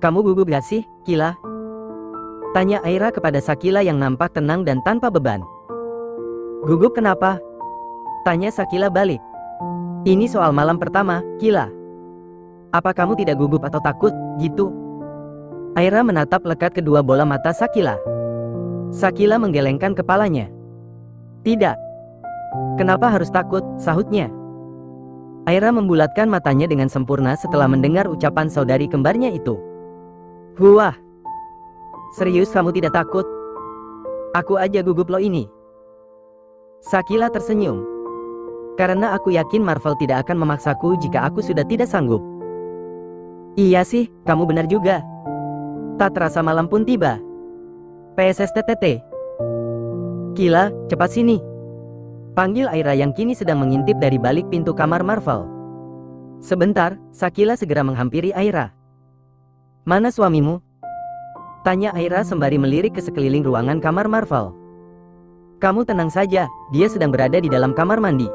Kamu gugup gak sih, Kila? Tanya Aira kepada Sakila yang nampak tenang dan tanpa beban. Gugup kenapa? Tanya Sakila balik. Ini soal malam pertama, Kila. Apa kamu tidak gugup atau takut, gitu? Aira menatap lekat kedua bola mata Sakila. Sakila menggelengkan kepalanya. Tidak. Kenapa harus takut, sahutnya. Aira membulatkan matanya dengan sempurna setelah mendengar ucapan saudari kembarnya itu. Wah. Serius kamu tidak takut? Aku aja gugup lo ini. Sakila tersenyum. Karena aku yakin Marvel tidak akan memaksaku jika aku sudah tidak sanggup. Iya sih, kamu benar juga. Tak terasa malam pun tiba. PSSTTT. Kila, cepat sini. Panggil Aira yang kini sedang mengintip dari balik pintu kamar Marvel. Sebentar, Sakila segera menghampiri Aira. Mana suamimu? Tanya Aira sembari melirik ke sekeliling ruangan kamar Marvel. Kamu tenang saja, dia sedang berada di dalam kamar mandi.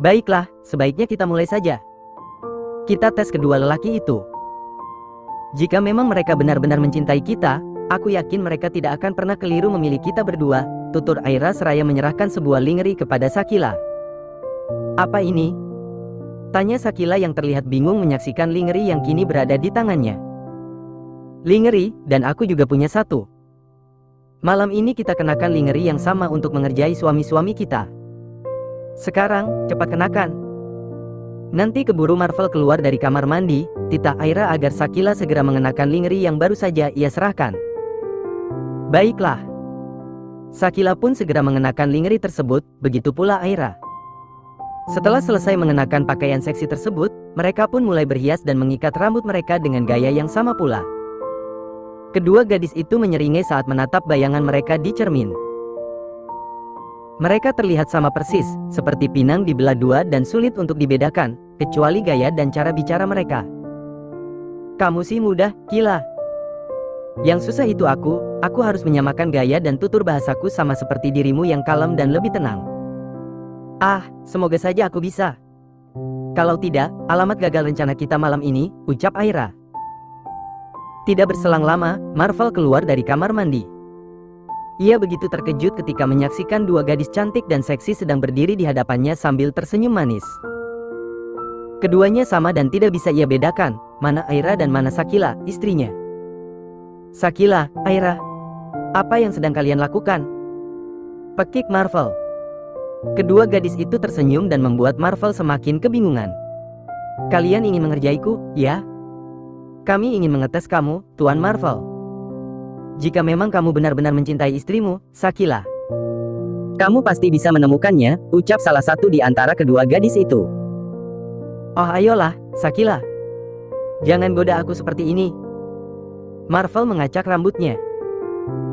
Baiklah, sebaiknya kita mulai saja. Kita tes kedua lelaki itu. Jika memang mereka benar-benar mencintai kita, aku yakin mereka tidak akan pernah keliru memilih kita berdua, tutur Aira seraya menyerahkan sebuah lingerie kepada Sakila. Apa ini? Tanya Sakila yang terlihat bingung menyaksikan lingerie yang kini berada di tangannya. Lingerie, dan aku juga punya satu. Malam ini kita kenakan lingerie yang sama untuk mengerjai suami-suami kita. Sekarang, cepat kenakan. Nanti keburu Marvel keluar dari kamar mandi, titah Aira agar Sakila segera mengenakan lingerie yang baru saja ia serahkan. Baiklah. Sakila pun segera mengenakan lingerie tersebut, begitu pula Aira. Setelah selesai mengenakan pakaian seksi tersebut, mereka pun mulai berhias dan mengikat rambut mereka dengan gaya yang sama pula. Kedua gadis itu menyeringai saat menatap bayangan mereka di cermin. Mereka terlihat sama persis, seperti pinang dibelah dua dan sulit untuk dibedakan, kecuali gaya dan cara bicara mereka. Kamu sih mudah, Kila. Yang susah itu aku harus menyamakan gaya dan tutur bahasaku sama seperti dirimu yang kalem dan lebih tenang. Ah, semoga saja aku bisa. Kalau tidak, alamat gagal rencana kita malam ini, ucap Aira. Tidak berselang lama, Marvel keluar dari kamar mandi. Ia begitu terkejut ketika menyaksikan dua gadis cantik dan seksi sedang berdiri di hadapannya sambil tersenyum manis. Keduanya sama dan tidak bisa ia bedakan, mana Aira dan mana Sakila, istrinya. Sakila, Aira, apa yang sedang kalian lakukan? Pekik Marvel. Kedua gadis itu tersenyum dan membuat Marvel semakin kebingungan. Kalian ingin mengerjaiku, ya? Kami ingin mengetes kamu, Tuan Marvel. Jika memang kamu benar-benar mencintai istrimu, Sakila, kamu pasti bisa menemukannya, ucap salah satu di antara kedua gadis itu. Oh ayolah, Sakila. Jangan goda aku seperti ini. Marvel mengacak rambutnya.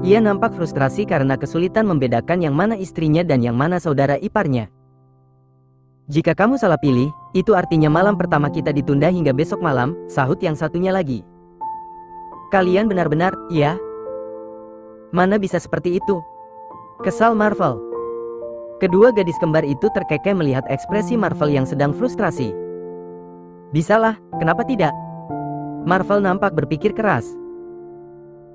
Ia nampak frustrasi karena kesulitan membedakan yang mana istrinya dan yang mana saudara iparnya. Jika kamu salah pilih, itu artinya malam pertama kita ditunda hingga besok malam, sahut yang satunya lagi. Kalian benar-benar, ya? Mana bisa seperti itu? Kesal Marvel. Kedua gadis kembar itu terkekeh melihat ekspresi Marvel yang sedang frustrasi. Bisalah, kenapa tidak? Marvel nampak berpikir keras.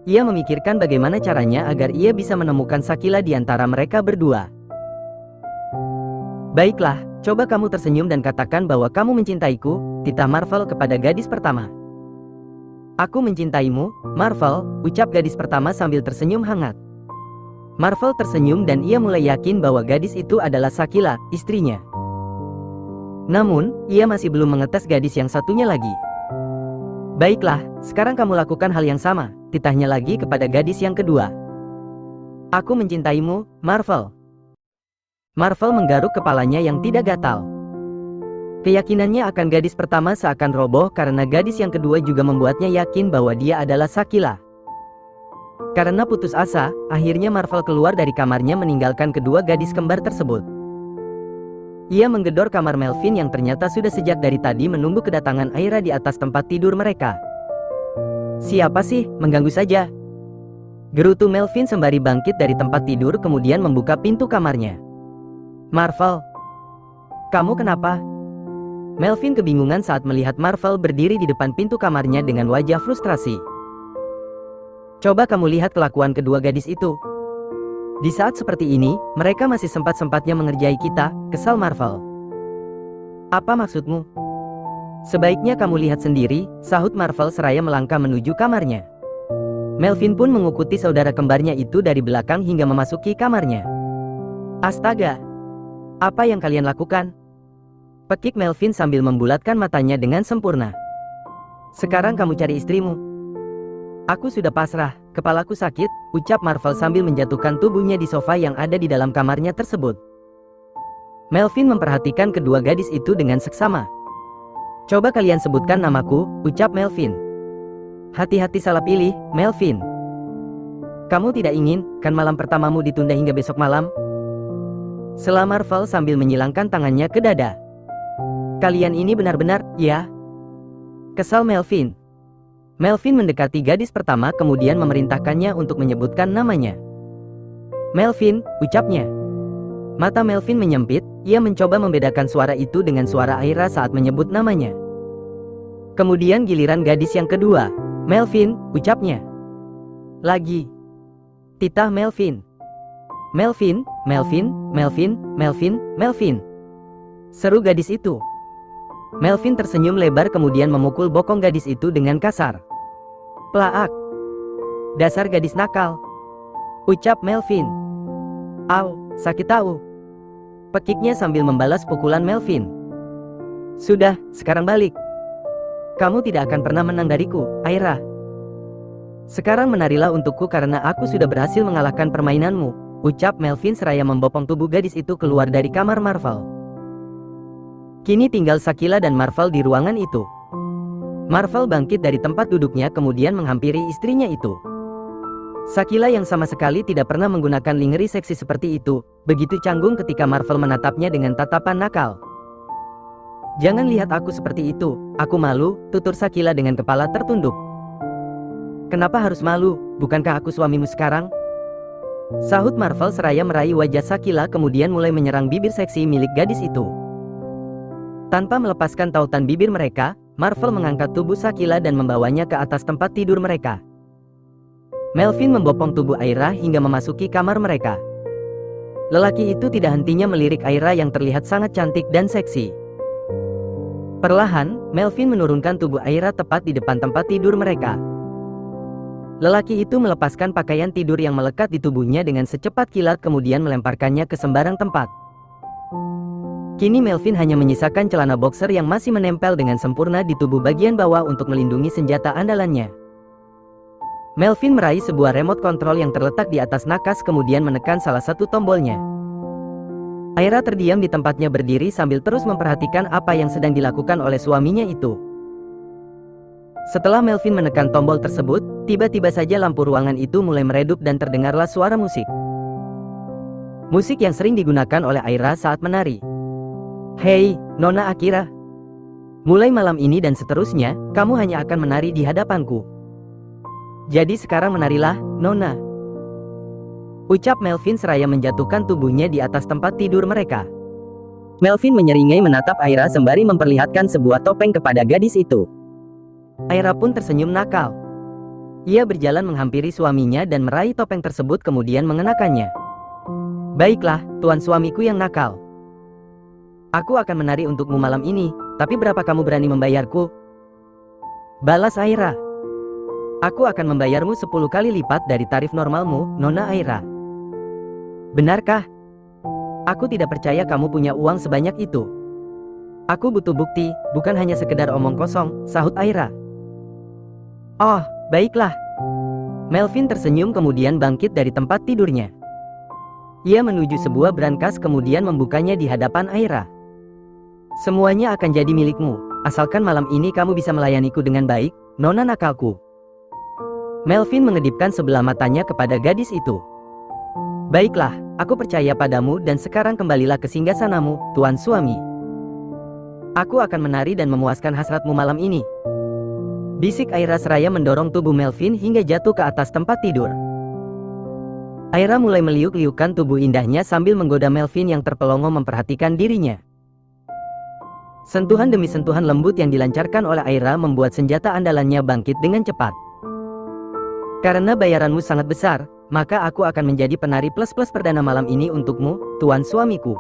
Ia memikirkan bagaimana caranya agar ia bisa menemukan Sakila di antara mereka berdua. Baiklah, coba kamu tersenyum dan katakan bahwa kamu mencintaiku, titah Marvel kepada gadis pertama. Aku mencintaimu, Marvel, ucap gadis pertama sambil tersenyum hangat. Marvel tersenyum dan ia mulai yakin bahwa gadis itu adalah Sakila, istrinya. Namun, ia masih belum mengetes gadis yang satunya lagi. Baiklah, sekarang kamu lakukan hal yang sama, titahnya lagi kepada gadis yang kedua. Aku mencintaimu, Marvel. Marvel menggaruk kepalanya yang tidak gatal. Keyakinannya akan gadis pertama seakan roboh karena gadis yang kedua juga membuatnya yakin bahwa dia adalah Sakila. Karena putus asa, akhirnya Marvel keluar dari kamarnya meninggalkan kedua gadis kembar tersebut. Ia menggedor kamar Melvin yang ternyata sudah sejak dari tadi menunggu kedatangan Aira di atas tempat tidur mereka. Siapa sih, mengganggu saja. Gerutu Melvin sembari bangkit dari tempat tidur kemudian membuka pintu kamarnya. Marvel, kamu kenapa? Melvin kebingungan saat melihat Marvel berdiri di depan pintu kamarnya dengan wajah frustrasi. Coba kamu lihat kelakuan kedua gadis itu. Di saat seperti ini, mereka masih sempat-sempatnya mengerjai kita, kesal Marvel. Apa maksudmu? Sebaiknya kamu lihat sendiri, sahut Marvel seraya melangkah menuju kamarnya. Melvin pun mengikuti saudara kembarnya itu dari belakang hingga memasuki kamarnya. Astaga! Apa yang kalian lakukan? Pekik Melvin sambil membulatkan matanya dengan sempurna. Sekarang kamu cari istrimu. Aku sudah pasrah, kepalaku sakit, ucap Marvel sambil menjatuhkan tubuhnya di sofa yang ada di dalam kamarnya tersebut. Melvin memperhatikan kedua gadis itu dengan seksama. Coba kalian sebutkan namaku, ucap Melvin. Hati-hati salah pilih, Melvin. Kamu tidak ingin, kan malam pertamamu ditunda hingga besok malam? Sela Marvel sambil menyilangkan tangannya ke dada. Kalian ini benar-benar, ya? Kesal Melvin. Melvin mendekati gadis pertama kemudian memerintahkannya untuk menyebutkan namanya. Melvin, ucapnya. Mata Melvin menyempit, ia mencoba membedakan suara itu dengan suara Aira saat menyebut namanya. Kemudian giliran gadis yang kedua. Melvin, ucapnya. Lagi. Titah Melvin. Melvin, Melvin, Melvin, Melvin, Melvin. Seru gadis itu. Melvin tersenyum lebar kemudian memukul bokong gadis itu dengan kasar. Plaak. Dasar gadis nakal. Ucap Melvin. Au, sakit tahu. Pekiknya sambil membalas pukulan Melvin. Sudah, sekarang balik. Kamu tidak akan pernah menang dariku, Aira. Sekarang menarilah untukku karena aku sudah berhasil mengalahkan permainanmu, ucap Melvin seraya membopong tubuh gadis itu keluar dari kamar Marvel. Kini tinggal Shakila dan Marvel di ruangan itu. Marvel bangkit dari tempat duduknya kemudian menghampiri istrinya itu. Shakila yang sama sekali tidak pernah menggunakan lingerie seksi seperti itu, begitu canggung ketika Marvel menatapnya dengan tatapan nakal. Jangan lihat aku seperti itu, aku malu, tutur Shakila dengan kepala tertunduk. Kenapa harus malu, bukankah aku suamimu sekarang? Sahut Marvel seraya meraih wajah Shakila kemudian mulai menyerang bibir seksi milik gadis itu. Tanpa melepaskan tautan bibir mereka, Marvel mengangkat tubuh Shakila dan membawanya ke atas tempat tidur mereka. Melvin membopong tubuh Aira hingga memasuki kamar mereka. Lelaki itu tidak hentinya melirik Aira yang terlihat sangat cantik dan seksi. Perlahan, Melvin menurunkan tubuh Aira tepat di depan tempat tidur mereka. Lelaki itu melepaskan pakaian tidur yang melekat di tubuhnya dengan secepat kilat kemudian melemparkannya ke sembarang tempat. Kini Melvin hanya menyisakan celana boxer yang masih menempel dengan sempurna di tubuh bagian bawah untuk melindungi senjata andalannya. Melvin meraih sebuah remote control yang terletak di atas nakas kemudian menekan salah satu tombolnya. Aira terdiam di tempatnya berdiri sambil terus memperhatikan apa yang sedang dilakukan oleh suaminya itu. Setelah Melvin menekan tombol tersebut, tiba-tiba saja lampu ruangan itu mulai meredup dan terdengarlah suara musik. Musik yang sering digunakan oleh Aira saat menari. Hei, Nona Akira. Mulai malam ini dan seterusnya, kamu hanya akan menari di hadapanku. Jadi sekarang menarilah, Nona. Ucap Melvin seraya menjatuhkan tubuhnya di atas tempat tidur mereka. Melvin menyeringai menatap Aira sembari memperlihatkan sebuah topeng kepada gadis itu. Aira pun tersenyum nakal. Ia berjalan menghampiri suaminya dan meraih topeng tersebut kemudian mengenakannya. Baiklah, tuan suamiku yang nakal. Aku akan menari untukmu malam ini, tapi berapa kamu berani membayarku? Balas Aira. Aku akan membayarmu 10 kali lipat dari tarif normalmu, Nona Aira. Benarkah? Aku tidak percaya kamu punya uang sebanyak itu. Aku butuh bukti, bukan hanya sekedar omong kosong, sahut Aira. Oh, baiklah. Melvin tersenyum kemudian bangkit dari tempat tidurnya. Ia menuju sebuah brankas kemudian membukanya di hadapan Aira. Semuanya akan jadi milikmu, asalkan malam ini kamu bisa melayaniku dengan baik, Nona nakalku. Melvin mengedipkan sebelah matanya kepada gadis itu. Baiklah, aku percaya padamu dan sekarang kembalilah ke singgasanamu, tuan suami. Aku akan menari dan memuaskan hasratmu malam ini. Bisik Aira seraya mendorong tubuh Melvin hingga jatuh ke atas tempat tidur. Aira mulai meliuk-liukkan tubuh indahnya sambil menggoda Melvin yang terpelongo memperhatikan dirinya. Sentuhan demi sentuhan lembut yang dilancarkan oleh Aira membuat senjata andalannya bangkit dengan cepat. Karena bayaranmu sangat besar, maka aku akan menjadi penari plus-plus perdana malam ini untukmu, tuan suamiku.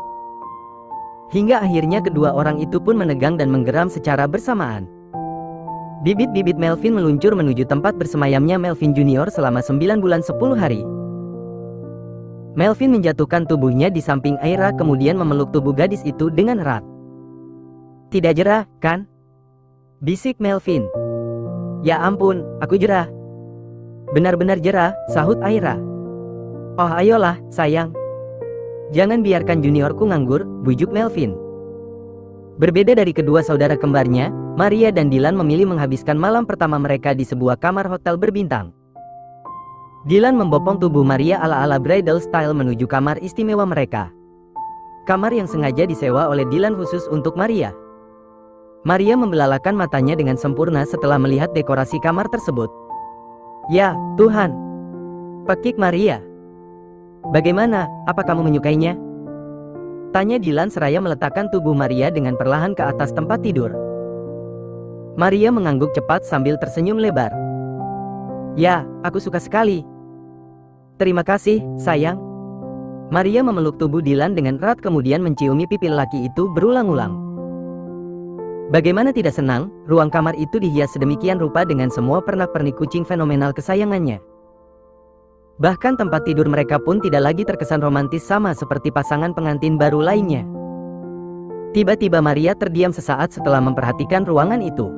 Hingga akhirnya kedua orang itu pun menegang dan menggeram secara bersamaan. Bibit-bibit Melvin meluncur menuju tempat bersemayamnya Melvin Junior selama 9 bulan 10 hari. Melvin menjatuhkan tubuhnya di samping Aira kemudian memeluk tubuh gadis itu dengan erat. Tidak jerah, kan? Bisik Melvin. Ya ampun, aku jerah. Benar-benar jerah, sahut Aira. Oh ayolah, sayang. Jangan biarkan juniorku nganggur, bujuk Melvin. Berbeda dari kedua saudara kembarnya, Maria dan Dylan memilih menghabiskan malam pertama mereka di sebuah kamar hotel berbintang. Dylan membopong tubuh Maria ala-ala bridal style menuju kamar istimewa mereka. Kamar yang sengaja disewa oleh Dylan khusus untuk Maria. Maria membelalakan matanya dengan sempurna setelah melihat dekorasi kamar tersebut. Ya, Tuhan. Pekik Maria. Bagaimana, apa kamu menyukainya? Tanya Dylan seraya meletakkan tubuh Maria dengan perlahan ke atas tempat tidur. Maria mengangguk cepat sambil tersenyum lebar. Ya, aku suka sekali. Terima kasih, sayang. Maria memeluk tubuh Dylan dengan erat kemudian menciumi pipi lelaki itu berulang-ulang. Bagaimana tidak senang, ruang kamar itu dihias sedemikian rupa dengan semua pernak-pernik kucing fenomenal kesayangannya. Bahkan tempat tidur mereka pun tidak lagi terkesan romantis sama seperti pasangan pengantin baru lainnya. Tiba-tiba Maria terdiam sesaat setelah memperhatikan ruangan itu.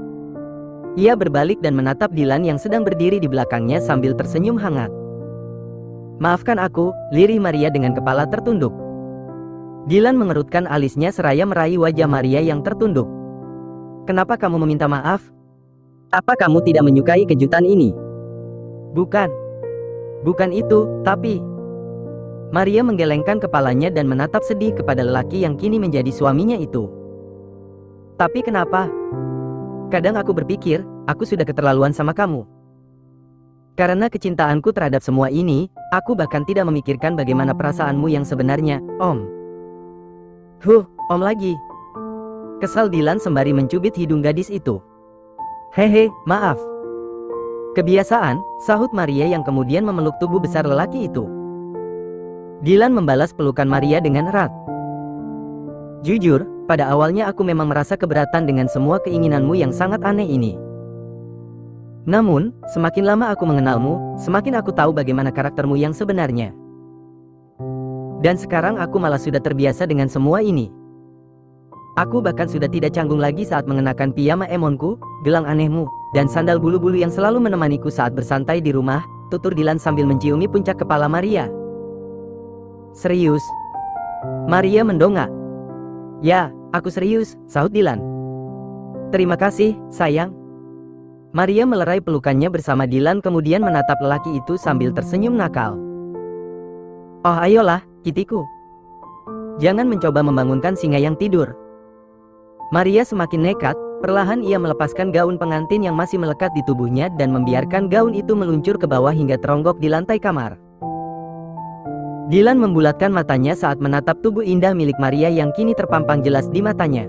Ia berbalik dan menatap Dylan yang sedang berdiri di belakangnya sambil tersenyum hangat. Maafkan aku, lirih Maria dengan kepala tertunduk. Dylan mengerutkan alisnya seraya meraih wajah Maria yang tertunduk. Kenapa kamu meminta maaf? Apa kamu tidak menyukai kejutan ini? Bukan. Bukan itu, tapi... Maria menggelengkan kepalanya dan menatap sedih kepada lelaki yang kini menjadi suaminya itu. Tapi kenapa? Kadang aku berpikir, aku sudah keterlaluan sama kamu. Karena kecintaanku terhadap semua ini, aku bahkan tidak memikirkan bagaimana perasaanmu yang sebenarnya, Om. Om lagi. Kesal Dylan sembari mencubit hidung gadis itu. Hehe, maaf. Kebiasaan, sahut Maria yang kemudian memeluk tubuh besar lelaki itu. Dylan membalas pelukan Maria dengan erat. Jujur, pada awalnya aku memang merasa keberatan dengan semua keinginanmu yang sangat aneh ini. Namun, semakin lama aku mengenalmu, semakin aku tahu bagaimana karaktermu yang sebenarnya. Dan sekarang aku malah sudah terbiasa dengan semua ini. Aku bahkan sudah tidak canggung lagi saat mengenakan piyama emonku, gelang anehmu, dan sandal bulu-bulu yang selalu menemaniku saat bersantai di rumah, tutur Dylan sambil menciumi puncak kepala Maria. Serius? Maria mendongak. Ya, aku serius, sahut Dylan. Terima kasih, sayang. Maria melerai pelukannya bersama Dylan kemudian menatap lelaki itu sambil tersenyum nakal. Oh ayolah, kitiku. Jangan mencoba membangunkan singa yang tidur. Maria semakin nekat, perlahan ia melepaskan gaun pengantin yang masih melekat di tubuhnya dan membiarkan gaun itu meluncur ke bawah hingga teronggok di lantai kamar. Dylan membulatkan matanya saat menatap tubuh indah milik Maria yang kini terpampang jelas di matanya.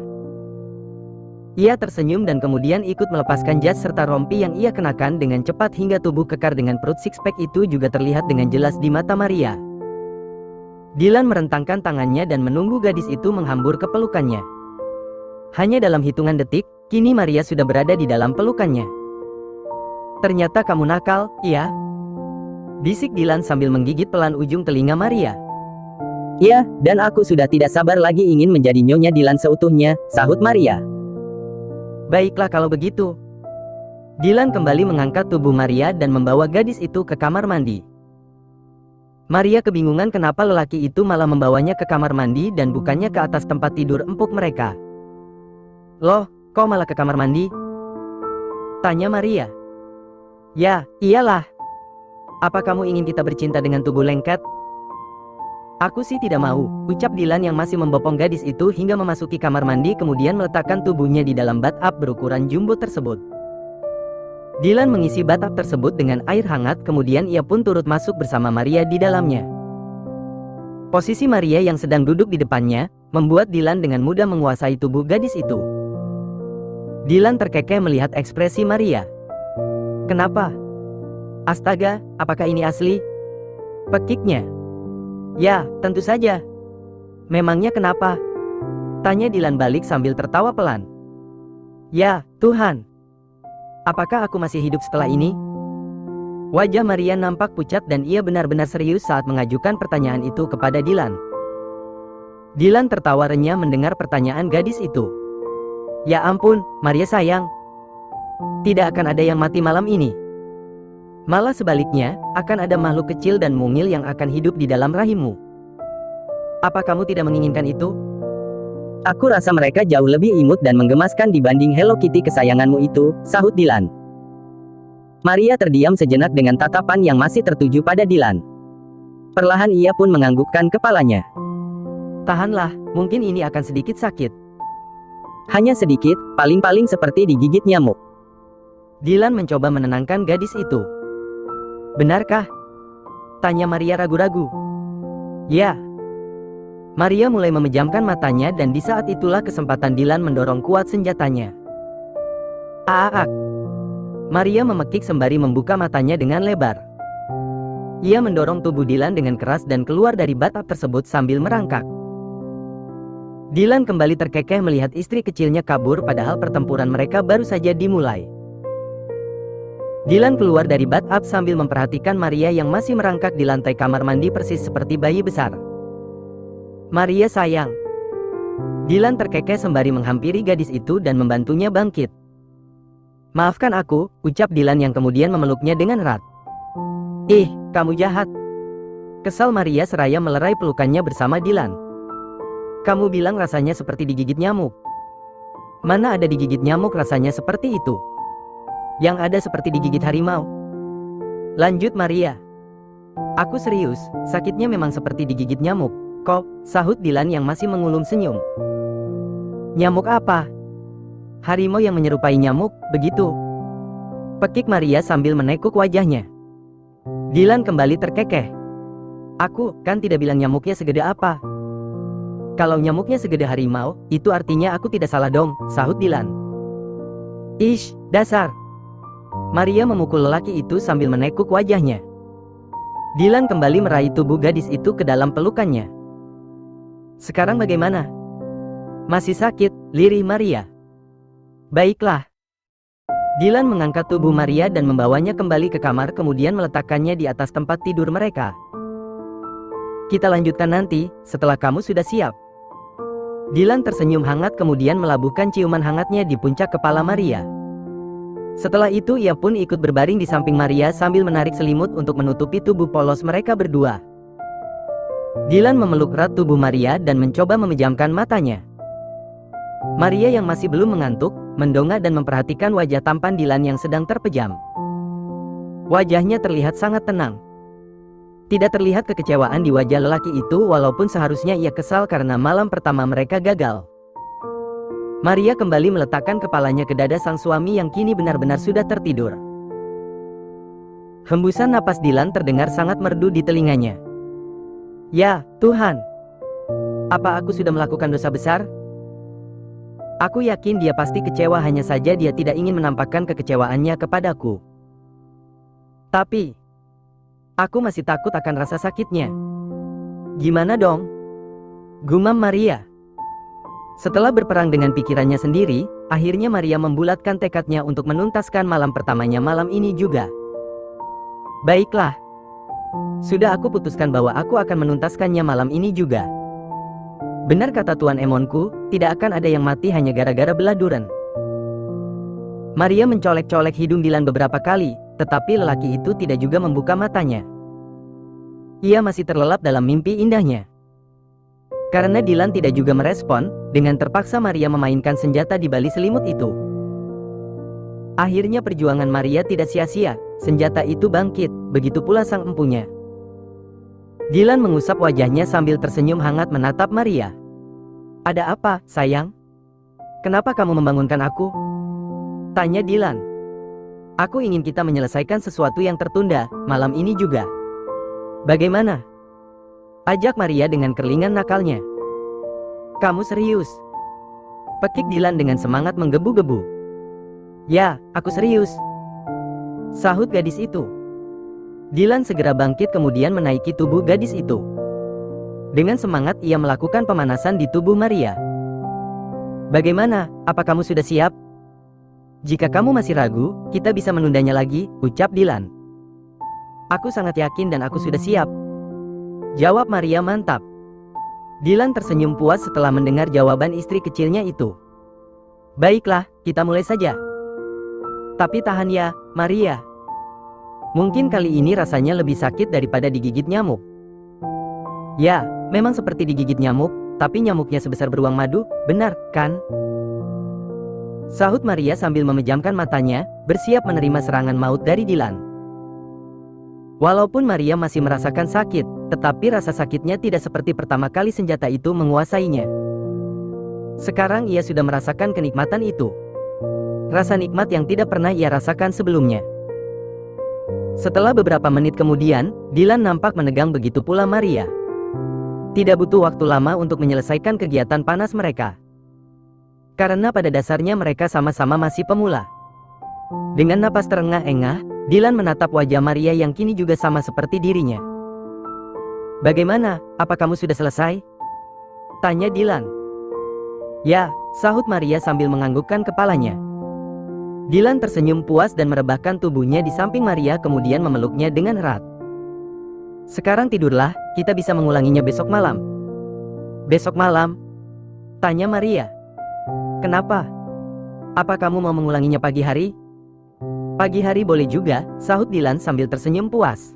Ia tersenyum dan kemudian ikut melepaskan jas serta rompi yang ia kenakan dengan cepat hingga tubuh kekar dengan perut six-pack itu juga terlihat dengan jelas di mata Maria. Dylan merentangkan tangannya dan menunggu gadis itu menghambur ke pelukannya. Hanya dalam hitungan detik, kini Maria sudah berada di dalam pelukannya. Ternyata kamu nakal, iya? Bisik Dylan sambil menggigit pelan ujung telinga Maria. Iya, dan aku sudah tidak sabar lagi ingin menjadi Nyonya Dylan seutuhnya, sahut Maria. Baiklah kalau begitu. Dylan kembali mengangkat tubuh Maria dan membawa gadis itu ke kamar mandi. Maria kebingungan kenapa lelaki itu malah membawanya ke kamar mandi dan bukannya ke atas tempat tidur empuk mereka. Loh, kok malah ke kamar mandi? Tanya Maria. Ya, iyalah. Apa kamu ingin kita bercinta dengan tubuh lengket? Aku sih tidak mau, ucap Dylan yang masih membopong gadis itu hingga memasuki kamar mandi kemudian meletakkan tubuhnya di dalam bathtub berukuran jumbo tersebut. Dylan mengisi bathtub tersebut dengan air hangat kemudian ia pun turut masuk bersama Maria di dalamnya. Posisi Maria yang sedang duduk di depannya, membuat Dylan dengan mudah menguasai tubuh gadis itu. Dylan terkekeh melihat ekspresi Maria. Kenapa? Astaga, apakah ini asli? Pekiknya. Ya, tentu saja. Memangnya kenapa? Tanya Dylan balik sambil tertawa pelan. Ya, Tuhan. Apakah aku masih hidup setelah ini? Wajah Maria nampak pucat dan ia benar-benar serius saat mengajukan pertanyaan itu kepada Dylan. Dylan tertawa renyah mendengar pertanyaan gadis itu. Ya ampun, Maria sayang. Tidak akan ada yang mati malam ini. Malah sebaliknya, akan ada makhluk kecil dan mungil yang akan hidup di dalam rahimmu. Apa kamu tidak menginginkan itu? Aku rasa mereka jauh lebih imut dan menggemaskan dibanding Hello Kitty kesayanganmu itu, sahut Dylan. Maria terdiam sejenak dengan tatapan yang masih tertuju pada Dylan. Perlahan ia pun menganggukkan kepalanya. Tahanlah, mungkin ini akan sedikit sakit. Hanya sedikit, paling-paling seperti digigit nyamuk. Dylan mencoba menenangkan gadis itu. Benarkah? Tanya Maria ragu-ragu. Ya. Maria mulai memejamkan matanya dan di saat itulah kesempatan Dylan mendorong kuat senjatanya. Aak. Maria memekik sembari membuka matanya dengan lebar. Ia mendorong tubuh Dylan dengan keras dan keluar dari bathtub tersebut sambil merangkak. Dylan kembali terkekeh melihat istri kecilnya kabur padahal pertempuran mereka baru saja dimulai. Dylan keluar dari bathtub sambil memperhatikan Maria yang masih merangkak di lantai kamar mandi persis seperti bayi besar. Maria sayang. Dylan terkekeh sembari menghampiri gadis itu dan membantunya bangkit. Maafkan aku, ucap Dylan yang kemudian memeluknya dengan erat. Ih, kamu jahat. Kesal Maria seraya melerai pelukannya bersama Dylan. Kamu bilang rasanya seperti digigit nyamuk. Mana ada digigit nyamuk rasanya seperti itu? Yang ada seperti digigit harimau. Lanjut Maria. Aku serius, sakitnya memang seperti digigit nyamuk. Kok, sahut Dylan yang masih mengulum senyum. Nyamuk apa? Harimau yang menyerupai nyamuk, begitu? Pekik Maria sambil menekuk wajahnya. Dylan kembali terkekeh. Aku kan tidak bilang nyamuknya segede apa. Kalau nyamuknya segede harimau, itu artinya aku tidak salah dong, sahut Dylan. Ish, dasar. Maria memukul lelaki itu sambil menekuk wajahnya. Dylan kembali meraih tubuh gadis itu ke dalam pelukannya. Sekarang bagaimana? Masih sakit, lirih Maria. Baiklah. Dylan mengangkat tubuh Maria dan membawanya kembali ke kamar kemudian meletakkannya di atas tempat tidur mereka. Kita lanjutkan nanti, setelah kamu sudah siap. Dylan tersenyum hangat kemudian melabuhkan ciuman hangatnya di puncak kepala Maria. Setelah itu ia pun ikut berbaring di samping Maria sambil menarik selimut untuk menutupi tubuh polos mereka berdua. Dylan memeluk erat tubuh Maria dan mencoba memejamkan matanya. Maria yang masih belum mengantuk, mendongak dan memperhatikan wajah tampan Dylan yang sedang terpejam. Wajahnya terlihat sangat tenang. Tidak terlihat kekecewaan di wajah lelaki itu walaupun seharusnya ia kesal karena malam pertama mereka gagal. Maria kembali meletakkan kepalanya ke dada sang suami yang kini benar-benar sudah tertidur. Hembusan napas Dylan terdengar sangat merdu di telinganya. Ya, Tuhan. Apa aku sudah melakukan dosa besar? Aku yakin dia pasti kecewa hanya saja dia tidak ingin menampakkan kekecewaannya kepadaku. Tapi aku masih takut akan rasa sakitnya. Gimana dong? Gumam Maria. Setelah berperang dengan pikirannya sendiri, akhirnya Maria membulatkan tekadnya untuk menuntaskan malam pertamanya malam ini juga. Baiklah. Sudah aku putuskan bahwa aku akan menuntaskannya malam ini juga. Benar kata Tuan Emonku, tidak akan ada yang mati hanya gara-gara belah duren. Maria mencolek-colek hidung Dylan beberapa kali, tetapi lelaki itu tidak juga membuka matanya. Ia masih terlelap dalam mimpi indahnya. Karena Dylan tidak juga merespon, dengan terpaksa Maria memainkan senjata di balik selimut itu. Akhirnya perjuangan Maria tidak sia-sia, senjata itu bangkit, begitu pula sang empunya. Dylan mengusap wajahnya sambil tersenyum hangat menatap Maria. Ada apa, sayang? Kenapa kamu membangunkan aku? Tanya Dylan. Aku ingin kita menyelesaikan sesuatu yang tertunda, malam ini juga. Bagaimana? Ajak Maria dengan kerlingan nakalnya. Kamu serius? Pekik Dylan dengan semangat menggebu-gebu. Ya, aku serius, sahut gadis itu. Dylan segera bangkit kemudian menaiki tubuh gadis itu. Dengan semangat ia melakukan pemanasan di tubuh Maria. Bagaimana, apa kamu sudah siap? Jika kamu masih ragu, kita bisa menundanya lagi, ucap Dylan. Aku sangat yakin dan aku sudah siap, jawab Maria mantap. Dylan tersenyum puas setelah mendengar jawaban istri kecilnya itu. Baiklah, kita mulai saja. Tapi tahan ya, Maria. Mungkin kali ini rasanya lebih sakit daripada digigit nyamuk. Ya, memang seperti digigit nyamuk, tapi nyamuknya sebesar beruang madu, benar, kan? Sahut Maria sambil memejamkan matanya, bersiap menerima serangan maut dari Dylan. Walaupun Maria masih merasakan sakit, tetapi rasa sakitnya tidak seperti pertama kali senjata itu menguasainya. Sekarang ia sudah merasakan kenikmatan itu. Rasa nikmat yang tidak pernah ia rasakan sebelumnya. Setelah beberapa menit kemudian, Dylan nampak menegang begitu pula Maria. Tidak butuh waktu lama untuk menyelesaikan kegiatan panas mereka. Karena pada dasarnya mereka sama-sama masih pemula. Dengan napas terengah-engah, Dylan menatap wajah Maria yang kini juga sama seperti dirinya. Bagaimana, apa kamu sudah selesai? Tanya Dylan. Ya, sahut Maria sambil menganggukkan kepalanya. Dylan tersenyum puas dan merebahkan tubuhnya di samping Maria kemudian memeluknya dengan erat. Sekarang tidurlah, kita bisa mengulanginya besok malam. Besok malam? Tanya Maria. Kenapa? Apa kamu mau mengulanginya pagi hari? Pagi hari boleh juga, sahut Dylan sambil tersenyum puas.